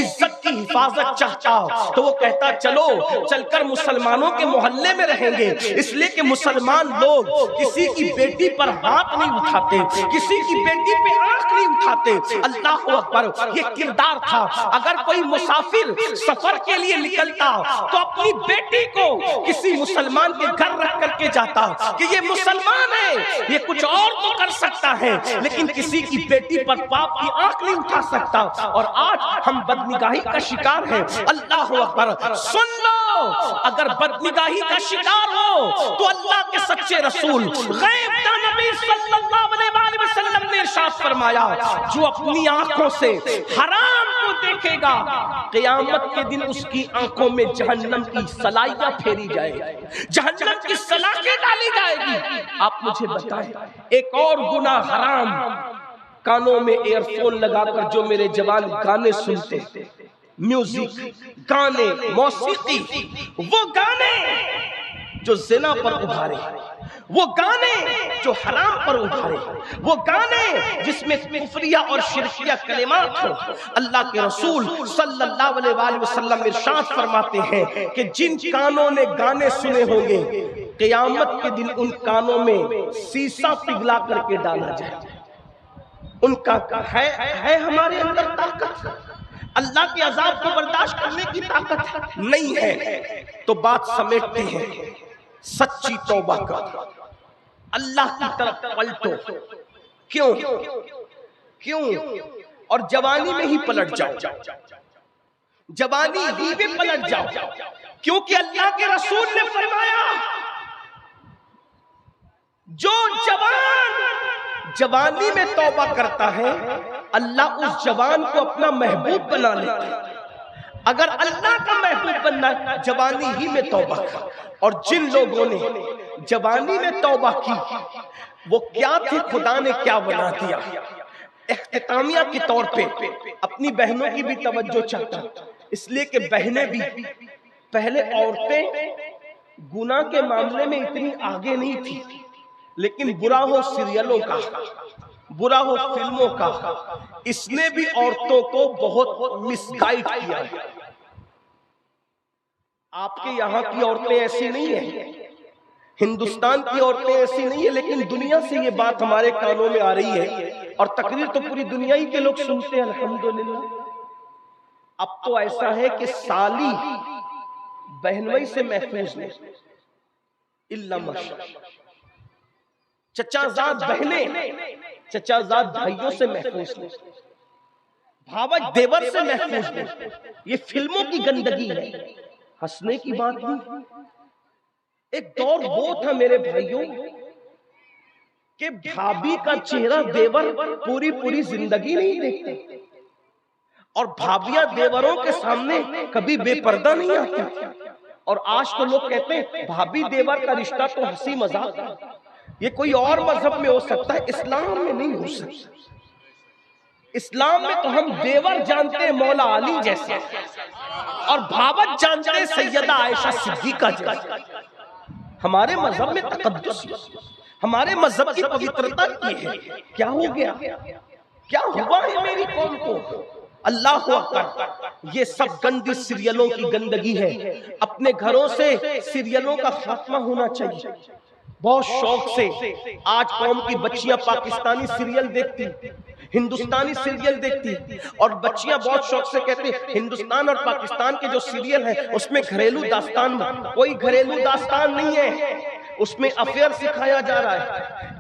عزت کی حفاظت چاہتا تو وہ کہتا چلو چل کر مسلمانوں کے محلے میں رہیں گے، اس لیے کہ مسلمان لوگ کسی کی بیٹی پر ہاتھ نہیں اٹھاتے، کسی کی بیٹی پہ آنکھ نہیں اٹھاتے، اللہ اکبر۔ یہ کردار تھا۔ اگر کوئی مسافر سفر کے لیے نکلتا تو اپنی بیٹی کو کسی مسلمان کے گھر رکھ کر کے جاتا کہ یہ مسلمان ہے، یہ کچھ اور تو کر سکتا ہے لیکن کسی کی بیٹی پر باپ کی آنکھ نہیں اٹھا سکتا۔ اور آج ہم بدنگاہی کا شکار ہیں، اللہ اکبر۔ سن لو، اگر بدنگاہی کا شکار ہو تو اللہ کے سچے رسول غیب کا نبی صلی اللہ علیہ وسلم نے ارشاد فرمایا، جو اپنی آنکھوں سے حرام کو دیکھے گا قیامت کے دن اس کی آنکھوں میں جہنم کی سلائیاں پھیری جائے گی، جہنم کی سلاخیں ڈالی جائے گی۔ آپ مجھے بتائیں، ایک اور گناہ حرام، کانوں میں ایئر فون لگا کر جو میرے جوان گانے سنتے، میوزک، گانے، موسیقی، وہ گانے جو زنا پر ابھارے، وہ گانے جو حرام پر ابھارے، وہ گانے جس میں کفریہ اور شرکیہ کلمات ہو۔ اللہ کے رسول صلی اللہ علیہ وآلہ وسلم ارشاد فرماتے ہیں کہ جن کانوں نے گانے سنے ہوں گے قیامت کے دن ان کانوں میں سیسا پگھلا کر کے ڈالا جائے۔ ان کا ہے ہمارے اندر طاقت اللہ کے عذاب کو برداشت کرنے کی طاقت نہیں ہے تو بات سمیٹتے ہیں، سچی توبہ کا، اللہ کی طرف پلٹو۔ کیوں اور جوانی میں ہی پلٹ جاؤ، جوانی ہی میں پلٹ جاؤ، کیونکہ اللہ کے رسول نے فرمایا جو جوانی میں توبہ کرتا ہے اللہ اس جوان کو اپنا محبوب بنا لیتا ہے۔ اگر اللہ کا محبوب بننا ہے جوانی ہی میں توبہ کر۔ اور جن لوگوں نے جوانی میں توبہ کی وہ کیا تھے، خدا نے کیا بنا دیا۔ اختتامیہ کے طور پہ اپنی بہنوں کی بھی توجہ چاہتا ہوں، اس لیے کہ بہنیں بھی، پہلے عورتیں گناہ کے معاملے میں اتنی آگے نہیں تھی، لیکن برا ہو سیریلوں کا، برا ہو فلموں کا، اس نے بھی عورتوں کو بہت مس گائیڈ کیا ہے۔ آپ کے یہاں کی عورتیں ایسی نہیں ہیں، ہندوستان کی عورتیں ایسی نہیں ہیں، لیکن دنیا سے یہ بات ہمارے کانوں میں آ رہی ہے اور تقریر تو پوری دنیا ہی کے لوگ سنتے ہیں، الحمدللہ۔ اب تو ایسا ہے کہ سالی بہنوئی سے محفوظ نہیں، الا ماشاءاللہ، چچا زاد بہنیں چچا زاد بھائیوں سے محفوظ نہیں، بھاوج دیور سے محفوظ نہیں۔ یہ فلموں کی گندگی ہے، ہنسنے کی بات نہیں۔ ایک دور وہ تھا میرے بھائیوں کہ بھابھی کا چہرہ دیور پوری زندگی نہیں دیکھتے، اور بھابیاں دیوروں کے سامنے کبھی بے پردہ نہیں آتی۔ اور آج تو لوگ کہتے ہیں بھابھی دیور کا رشتہ تو ہنسی مذاق ہے، یہ کوئی اور مذہب میں ہو سکتا ہے، اسلام میں نہیں ہو سکتا۔ اسلام میں تو ہم دیور جانتے ہیں مولا علی جیسے، اور بھاوت جانتے ہیں سیدہ عائشہ صدیقہ جیسے۔ ہمارے مذہب میں تقدس، ہمارے مذہب کی پوترتا کی ہے۔ کیا ہو گیا، کیا ہوا ہے میری قوم کو؟ اللہ اکبر۔ یہ سب گندی سیریلوں کی گندگی ہے۔ اپنے گھروں سے سیریلوں کا خاتمہ ہونا چاہیے۔ بہت شوق سے آج قوم کی بچیاں پاکستانی سیریل دیکھتی، ہندوستانی سیریل دیکھتی، اور بچیاں بہت شوق سے کہتی ہندوستان اور پاکستان کے جو سیریل ہیں اس میں گھریلو داستان، کوئی گھریلو داستان نہیں ہے، اس میں افیئر سکھایا جا رہا ہے۔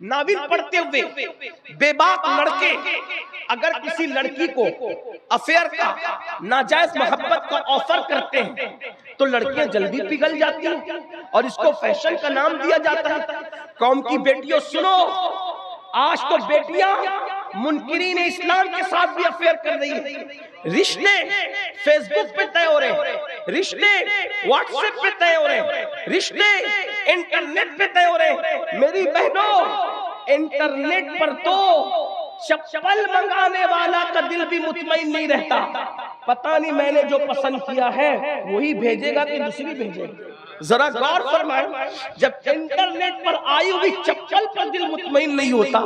ناول پڑھتے ہوئے بے باک لڑکے اگر کسی لڑکی کو افیئر کا ناجائز محبت کا آفر کرتے ہیں تو لڑکیاں جلدی پگھل جاتی ہیں اور اس کو فیشن کا نام دیا جاتا ہے. قوم کی بیٹیوں سنو، آج تو بیٹیاں منکرین اسلام کے ساتھ بھی افیئر کر رہی ہیں. رشتے فیس بک پہ طے ہو رہے ہیں، رشتے واٹس ایپ پہ طے ہو رہے ہیں، رشتے انٹرنیٹ پہ طے ہو رہے ہیں. میری بہنوں، انٹرنیٹ پر تو چپل منگانے والا کا دل بھی مطمئن نہیں رہتا. پتہ نہیں میں نے جو پسند کیا ہے وہی بھیجے گا کہ دوسری بھیجے گا. ذرا غور فرمائیں، جب انٹرنیٹ پر آئی ہوئی چپل پر دل مطمئن نہیں ہوتا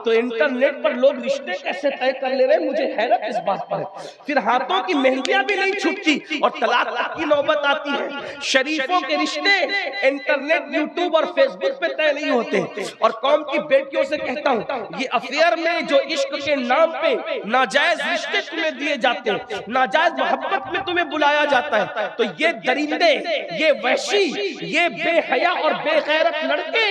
تو انٹرنیٹ پر لوگ رشتے کیسے طے کر لے رہے ہیں؟ مجھے حیرت اس بات پر ہے. پھر ہاتھوں کی مہندیاں بھی نہیں چھوٹتی اور طلاق تک کی نوبت آتی ہے. شریفوں کے رشتے انٹرنیٹ، یوٹیوب اور فیس بک پہ طے نہیں ہوتے. اور قوم کی بیٹیوں سے کہتا ہوں، یہ افیئر میں جو عشق کے نام پہ ناجائز رشتے تمہیں دیے جاتے ہیں، ناجائز محبت میں تمہیں بلایا جاتا ہے، تو یہ درندے، یہ وحشی، یہ بے حیا اور بے غیرت لڑکے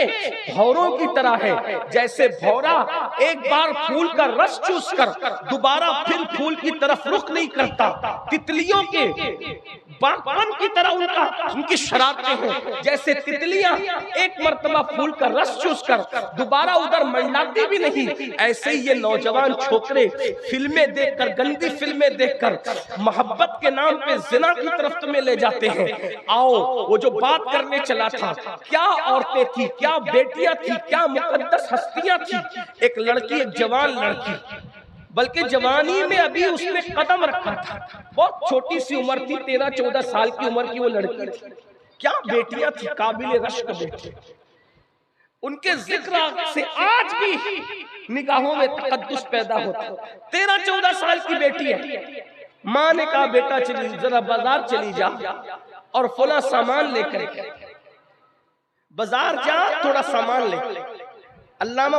بھوروں کی طرح ہے. جیسے بھورا ایک بار پھول کا رس چوس کر دوبارہ پھر پھول کی طرف رخ نہیں کرتا، تتلیوں کے باغبان کی طرح ان کی شرارتیں ہیں. جیسے تتلیاں ایک مرتبہ پھول کا رس چوس کر دوبارہ ادھر منڈلاتی بھی نہیں، ایسے ہی یہ نوجوان چھوکرے فلمیں دیکھ کر، گندی فلمیں دیکھ کر محبت کے نام پہ زنا کی طرف تمہیں لے جاتے ہیں. آؤ، وہ جو بات کرنے چلا تھا، کیا عورتیں تھی، کیا بیٹیاں تھی، کیا مقدس ہستیاں تھی. ایک لڑکی، ایک جوان لڑکی، بلکہ جوانی میں ابھی اس نے قدم رکھا تھا، بہت چھوٹی سی عمر تھی، 13-14 سال کی عمر کی وہ لڑکی تھی. کیا بیٹیاں تھی، قابل رشک بیٹی. ان کے ذکر سے آج بھی نگاہوں میں تقدس پیدا ہوتا. 13-14 سال کی بیٹی ہے. ماں نے کہا، بیٹا چلی ذرا بازار چلی جا اور فلاں سامان لے کر بازار جا، تھوڑا سامان لے. علامہ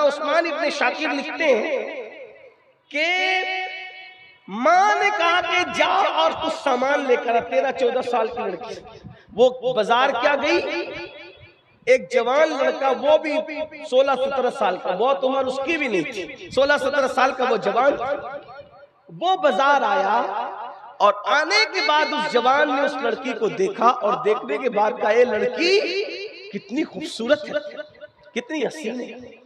عثمان ابن شاکر لکھتے ہیں کہ ماں نے کہا کہ جا اور کچھ سامان لے کر. 13-14 سال کی لڑکی وہ بازار کیا گئی. ایک جوان لڑکا، وہ بھی 16-17 سال کا، بہت عمر اس کی بھی نہیں تھی، 16-17 سال کا وہ جوان، وہ بازار آیا اور آنے کے بعد اس جوان نے اس لڑکی کو دیکھا اور دیکھنے کے بعد کہا، اے لڑکی کتنی خوبصورت ہے، کتنی حسین ہے.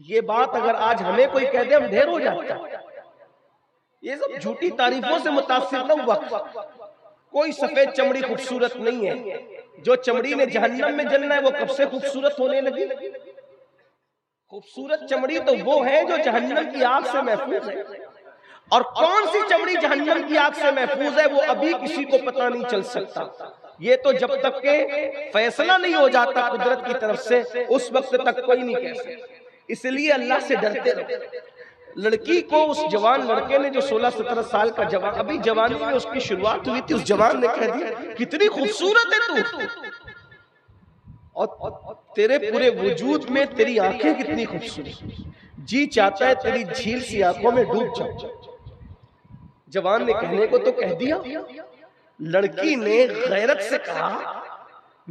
یہ بات اگر آج ہمیں کوئی کہہ دے ہم ڈھیر ہو جاتا ہے. یہ سب جھوٹی تعریفوں سے متاثر نہ ہوا. کوئی سفید چمڑی خوبصورت نہیں ہے. جو چمڑی نے جہنم میں جلنا ہے وہ کب سے خوبصورت ہونے لگی. خوبصورت چمڑی تو وہ ہے جو جہنم کی آگ سے محفوظ ہے. اور کون سی چمڑی جہنم کی آگ سے محفوظ ہے وہ ابھی کسی کو پتہ نہیں چل سکتا. یہ تو جب تک کہ فیصلہ نہیں ہو جاتا قدرت کی طرف سے اس وقت تک کوئی نہیں کہہ سکتا. اس لیے اللہ سے ڈرتے رہو. لڑکی کو اس جوان لڑکے نے جو 16-17 سال کا جوان، ابھی جوانی میں اس کی شروعات ہوئی تھی، اس جوان نے کہہ دیا کتنی خوبصورت ہے تو، اور تیرے پورے وجود میں تیری آنکھیں کتنی خوبصورت، جی چاہتا ہے تیری جھیل سی آنکھوں میں ڈوب جاؤ. جوان نے کہنے کو تو کہہ دیا. لڑکی نے غیرت سے کہا،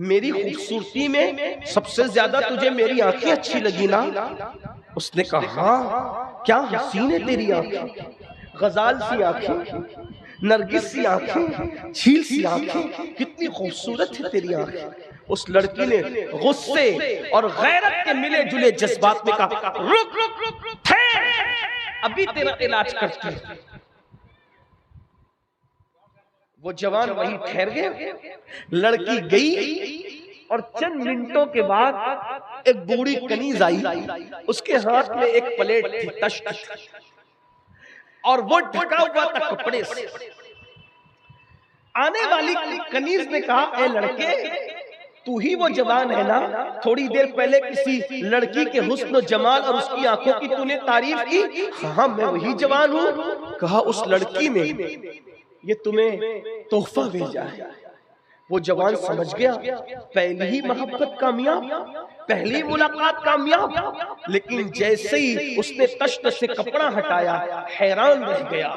میری خوبصورتی میں سب سے زیادہ تجھے میری آنکھیں اچھی لگی نا؟ اس نے کہا ہاں، کیا حسین ہے تیری آنکھیں، غزال سی آنکھیں، نرگس سی آنکھیں، جھیل سی آنکھیں، کتنی خوبصورت ہے تیری آنکھیں. اس لڑکی نے غصے اور غیرت کے ملے جلے جذبات میں کہا، رک رک رک ٹھہر، ابھی تیرا علاج کرتی ہوں. وہ جوان وہی ٹھہر گئے. لڑکی گئی اور چند منٹوں کے بعد ایک بوڑھی کنیز آئی. اس کے ہاتھ میں ایک پلیٹ تھی، تشت، اور وہ ڈھکا ہوا تھا کپڑے سے. آنے والی کنیز نے کہا، اے لڑکے تو ہی وہ جوان ہے نا؟ تھوڑی دیر پہلے کسی لڑکی کے حسن و جمال اور اس کی آنکھوں کی تو نے تعریف کی. ہاں میں وہی جوان ہوں. کہا اس لڑکی نے یہ تمہیں تحفہ بھیجا ہے. وہ جوان سمجھ گیا پہلی ہی محبت کامیاب، پہلی ملاقات کامیاب. لیکن جیسے ہی اس نے تشت سے کپڑا ہٹایا حیران رہ گیا.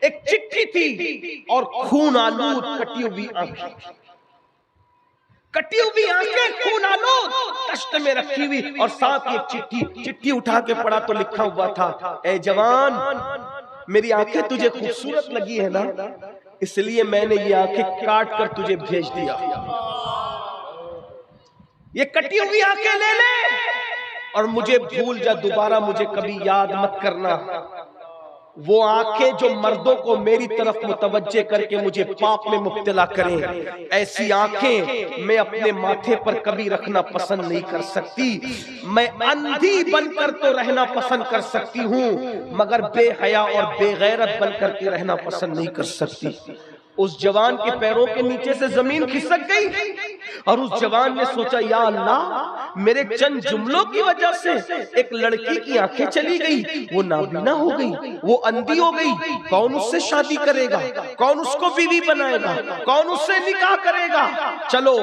ایک چٹھی تھی اور خون آلود کٹی ہوئی آنکھیں. کٹی ہوئی آنکھیں خون آلود تشت میں رکھی ہوئی، اور ساتھ ایک چٹھی اٹھا کے پڑھا تو لکھا ہوا تھا، اے جوان میری آنکھیں تجھے خوبصورت لگی ہے نا، اس لیے میں نے یہ آنکھیں کاٹ کر تجھے بھیج دیا، یہ کٹی ہوئی آنکھیں لے لے اور مجھے بھول جا، دوبارہ مجھے کبھی یاد مت کرنا۔ وہ آنکھیں جو مردوں کو میری طرف متوجہ کر کے مجھے پاپ میں مبتلا کریں، ایسی آنکھیں میں اپنے ماتھے پر کبھی رکھنا پسند نہیں کر سکتی۔ میں اندھی بن کر تو رہنا پسند کر سکتی ہوں، مگر بے حیا اور بے غیرت بن کر کے رہنا پسند نہیں کر سکتی۔ اس جوان کے پیروں کے نیچے سے زمین کھسک گئی اور اس جوان نے سوچا، یا اللہ میرے چند جملوں کی وجہ سے ایک لڑکی کی آنکھیں چلی گئی، وہ نابینا ہو گئی، وہ اندھی ہو گئی، کون اس سے شادی کرے گا، کون اس کو بیوی بنائے گا، کون اس سے نکاح کرے گا؟ چلو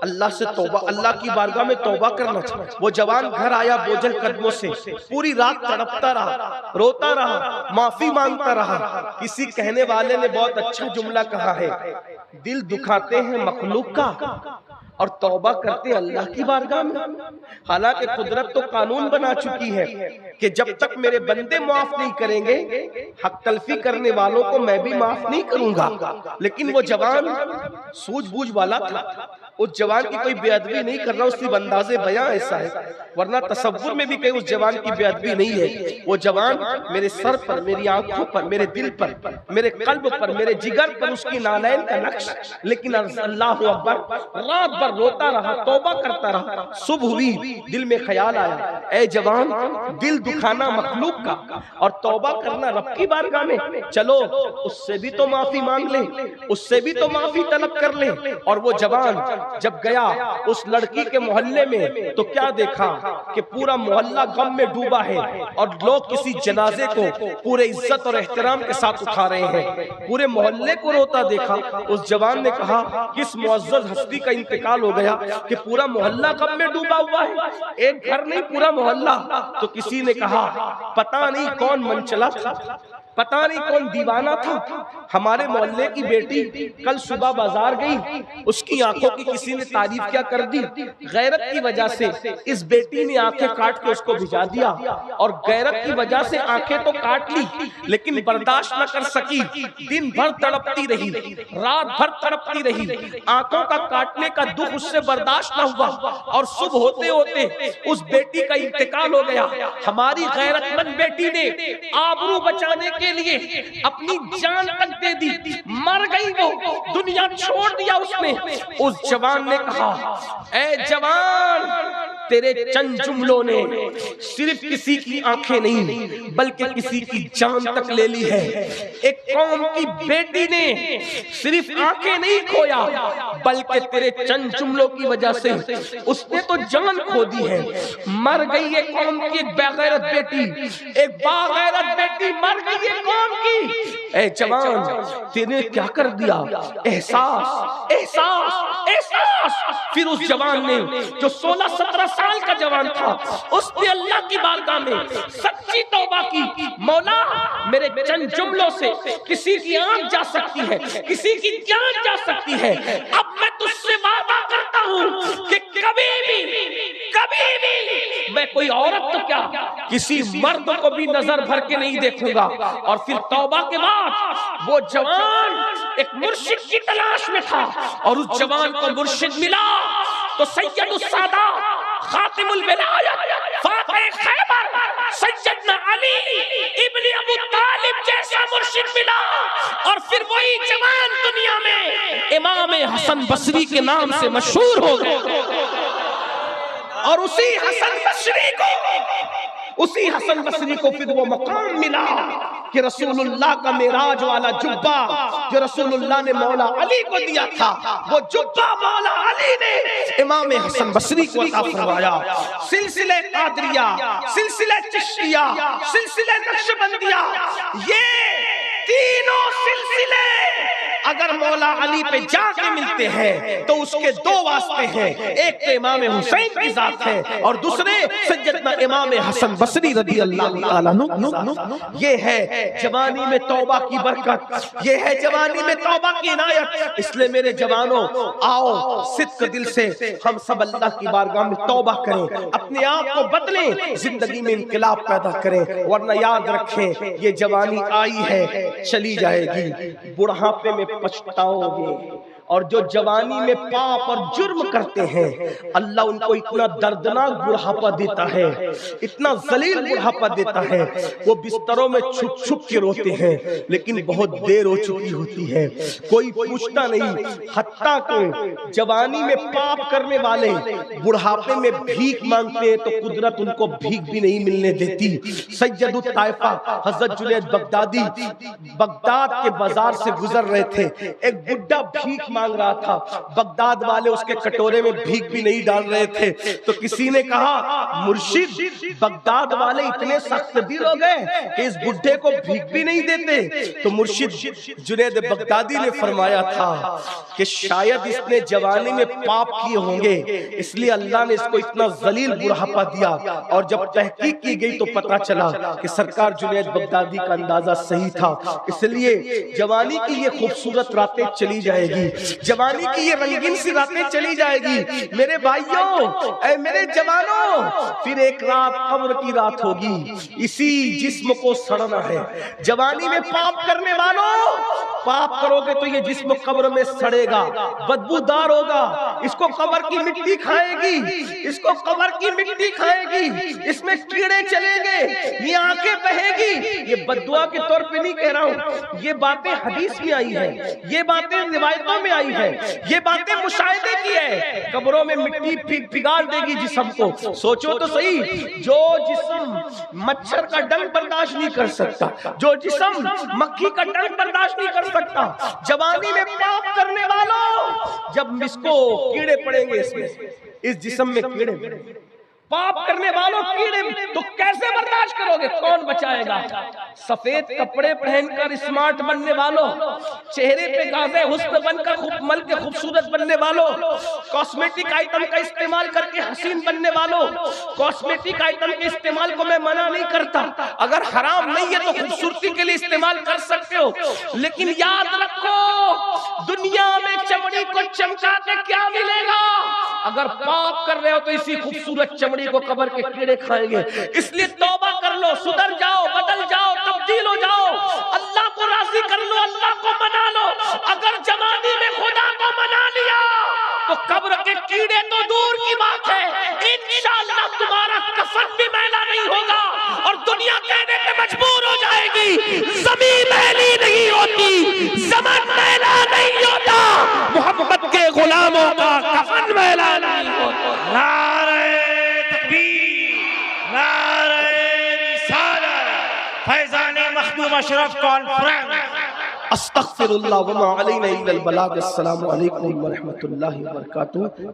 اللہ سے توبہ، اللہ کی بارگاہ میں توبہ کرنا چاہیے۔ وہ جوان گھر آیا بوجھل قدموں سے، پوری رات تڑپتا رہا، روتا رہا، معافی مانگتا رہا۔ کسی کہنے والے نے بہت اچھا جملہ کہا ہے، دل دکھاتے ہیں مخلوق کا اور توبہ کرتے ہیں اللہ کی بارگاہ میں۔ حالانکہ قدرت تو قانون بنا چکی ہے کہ جب تک میرے بندے معاف نہیں کریں گے، حق تلفی کرنے والوں کو میں بھی معاف نہیں کروں گا۔ لیکن وہ جوان سوجھ بوجھ والا تھا، اس جوان کی کوئی بے ادبی نہیں کر رہا، اس کی انداز بیاں ایسا ہے، ورنہ تصور میں بھی کہیں اس جوان کی بے ادبی نہیں ہے۔ وہ جوان میرے سر پر، میری آنکھوں پر، میرے دل پر، میرے قلب پر، میرے جگر پر اس کی نالین کا نقش، لیکن اللہ اکبر، رات بھر روتا رہا، توبہ کرتا رہا۔ صبح ہوئی، دل میں خیال آیا، اے جوان دل دکھانا مخلوق کا اور توبہ کرنا رب کی بارگاہ میں، چلو اس سے بھی تو معافی مانگ لیں، اس سے بھی تو معافی طلب کر لیں۔ اور وہ جوان جب گیا اس لڑکی کے محلے میں تو کیا دیکھا کہ پورا محلہ غم میں ڈوبا ہے اور لوگ کسی جنازے کو پورے عزت اور احترام کے ساتھ اٹھا رہے ہیں، پورے محلے کو روتا دیکھا۔ اس جوان نے کہا، کس معزز ہستی کا انتقال ہو گیا کہ پورا محلہ غم میں ڈوبا ہوا ہے، ایک گھر نہیں پورا محلہ۔ تو کسی نے کہا، پتہ نہیں کون منچلا تھا، پتہ نہیں کون دیوانہ تھا، ہمارے محلے کی بیٹی کل صبح بازار گئی، اس کی آنکھوں کی کسی نے تعریف کیا کر دی، غیرت کی وجہ سے اس بیٹی نے آنکھیں کاٹ کے اس کو بھجا دیا، اور غیرت کی وجہ سے آنکھیں تو کاٹ لی لیکن برداشت نہ کر سکی، دن بھر تڑپتی رہی، رات بھر تڑپتی رہی، آنکھوں کا کاٹنے کا دکھ اس سے برداشت نہ ہوا، اور صبح ہوتے ہوتے اس بیٹی کا انتقال ہو گیا۔ ہماری غیرت مند بیٹی نے آبرو بچانے کے لیے اپنی جان تک دے دی، مر گئی، وہ دنیا چھوڑ دیا اس نے۔ اس جوان نے کہا، اے جوان تیرے چند جملوں نے صرف کسی کی آنکھیں نہیں بلکہ کسی کی جان تک لے لی ہے۔ ایک قوم کی بیٹی نے صرف آنکھیں نہیں کھویا بلکہ تیرے چند جملوں کی وجہ سے اس نے تو جان کھو دی ہے۔ مر گئی ایک قوم کی ایک باغیرت بیٹی، ایک باغیرت بیٹی مر گئی ایک قوم کی۔ اے جوان تینے کیا کر دیا؟ احساس احساس احساس۔ پھر اس جوان نے جو 16-17 سال کا جوان تھا، اس نے اللہ کی بارگاہ میں سچی توبہ کی، مولا میرے چند جملوں سے کسی کی آنکھ جا سکتی ہے، کسی کی جان جا سکتی ہے، اب میں تجھ سے وعدہ کرتا ہوں کہ کبھی بھی میں کوئی عورت تو کیا کسی مرد کو بھی نظر بھر کے نہیں دیکھوں گا۔ اور پھر توبہ کے بعد وہ جوان ایک مرشد کی تلاش میں تھا، اور اس جوان کو مرشد ملا تو سید السادات، خاتم الولایت، فاتح خیبر، سیدنا علی ابن ابو طالب جیسا مرشد ملا۔ اور پھر وہی جوان دنیا میں امام حسن بصری کے نام سے مشہور ہو گئے، اور اسی حسن بصری کو پھر وہ مقام ملا کہ رسول اللہ کا معراج والا جبہ جو رسول اللہ نے مولا علی کو دیا تھا، وہ جبہ مولا علی نے امام حسن بصری کو عطا فرمایا۔ سلسلہ قادریہ، سلسلہ چشتیہ، سلسلہ نقشبندیہ، یہ تینوں سلسلے اگر مولا علی پہ جا کے ملتے ہیں تو اس کے دو واسطے ہیں، ایک تو امام حسین کی ذات ہے اور دوسرے سیدنا امام حسن بصری رضی اللہ تعالیٰ عنہ۔ یہ ہے جوانی میں توبہ کی برکت، یہ ہے جوانی میں توبہ کی عنایت۔ اس لیے میرے جوانوں، آؤ صدق دل سے ہم سب اللہ کی بارگاہ میں توبہ کریں، اپنے آپ کو بدلیں، زندگی میں انقلاب پیدا کریں، ورنہ یاد رکھیں یہ جوانی آئی ہے چلی جائے گی، بڑھاپے میں پچھتاؤ گے۔ اور جو جوانی میں پاپ اور جرم کرتے ہیں اللہ ان کو اتنا دردناک بڑھاپا دیتا ہے، اتنا ذلیل بڑھاپا دیتا ہے، وہ بستروں میں چھپ چھپ کے روتے ہیں لیکن بہت دیر ہو چکی ہوتی ہے، کوئی پوچھتا نہیں۔ حتیٰ کہ جوانی میں پاپ کرنے والے بڑھاپے میں بھیک مانگتے ہیں تو قدرت ان کو بھیک بھی نہیں ملنے دیتی۔ سید الطائفہ حضرت جنید بغدادی بغداد کے بازار سے گزر رہے تھے، ایک بڈھا بھیک مانگ رہا تھا، بغداد والے اس کے کٹورے میں بھیک بھی نہیں ڈال رہے تھے، تو کسی نے کہا مرشد بغداد والے اتنے سخت دل ہو گئے کہ اس بڈھے کو بھیک بھی نہیں دیتے۔ تو مرشد جنید بغدادی نے فرمایا تھا کہ شاید اس نے جوانی میں پاپ کیے ہوں گے، اس لیے اللہ نے اس کو اتنا ذلیل بڑھاپا دیا۔ اور جب تحقیق کی گئی تو پتا چلا کہ سرکار جنید بغدادی کا اندازہ صحیح تھا۔ اس لیے جوانی کی یہ خوبصورت راتیں چلی جائے گی، جوانی کی یہ رنگین سی راتیں چلی جائے گی میرے بھائیوں، اے میرے جوانوں، پھر ایک رات قبر کی رات ہوگی، اسی جسم کو سڑنا ہے۔ جوانی میں پاپ کرنے والوں، پاپ کرو گے تو یہ جسم قبر میں سڑے گا، بدبودار ہوگا، اس کو قبر کی مٹی کھائے گی، اس کو قبر کی مٹی کھائے گی، اس میں کیڑے چلیں گے، یہ آنکھیں بہے گی۔ یہ بددعا کے طور پہ نہیں کہہ رہا ہوں، یہ باتیں حدیث میں آئی ہیں، یہ باتیں روایتوں میں آئی ہے، یہ باتیں مشاہدے کی ہے۔ قبروں میں مٹی پگھال دے گی جسم کو۔ سوچو تو صحیح، جو جسم مچھر کا ڈنگ برداشت نہیں کر سکتا، جو جسم مکھی کا ڈنگ برداشت نہیں کر سکتا، جوانی میں پاپ کرنے والوں، جب اس کو کیڑے پڑیں گے، اس جسم میں کیڑے پاپ کرنے والوں کیڑے، تو کیسے برداشت کرو گے؟ کون بچائے گا؟ سفید کپڑے پہن کر اسمارٹ بننے والوں، چہرے پہ گازے حسن بن کر مل کے خوبصورت بننے والوں، کاسمیٹک آئٹم کا استعمال کر کے حسین بننے والوں، کاسمیٹک آئٹم کے استعمال کو میں منع نہیں کرتا، اگر حرام نہیں ہے تو خوبصورتی کے لیے استعمال کر سکتے ہو، لیکن یاد رکھو دنیا میں چمڑی کو چمکا کے کیا ملے گا؟ اگر پاپ کر رہے ہو تو اسی خوبصورت چمڑی کو قبر کے کیڑے کھائیں گے۔ اس لیے توبہ کر لو، سدھر جاؤ، بدل جاؤ، تبدیل ہو جاؤ، اللہ کو راضی کر لو، اللہ کو منا لو۔ اگر جوانی میں خدا کو منا لیا تو قبر کے کیڑے تو دور کی بات ہے، انشاءاللہ تمہارا کفن بھی میلا نہیں ہوگا اور دنیا کہنے پہ مجبور ہو جائے گی زمین میلی نہیں ہوتی، زمن میلا نہیں ہوتا، محبت کے غلاموں کا کفن میلا نہیں ہوتا۔ نعرہ تکبیر، نعرہ رسالت، فیضان مخدوم اشرف کانفرنس۔ استغفر اللہ وما علینا الا البلاغ۔ السلام علیکم ورحمۃ اللہ وبرکاتہ۔